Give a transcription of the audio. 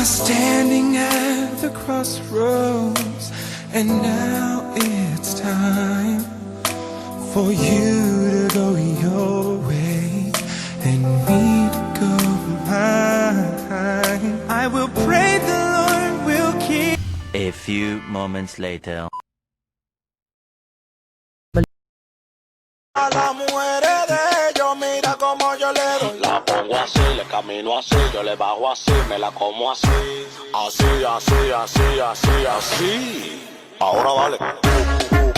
are standing at the crossroads, and now it's time for you to go your way and me to go mine. I will pray the Lord will keep. A few moments later. A las mujeres de ellos, mira como yo le doy. La pongo así, le camino así, yo le bajo así, me la como así. Así, así, así, así, así. Ahora dale.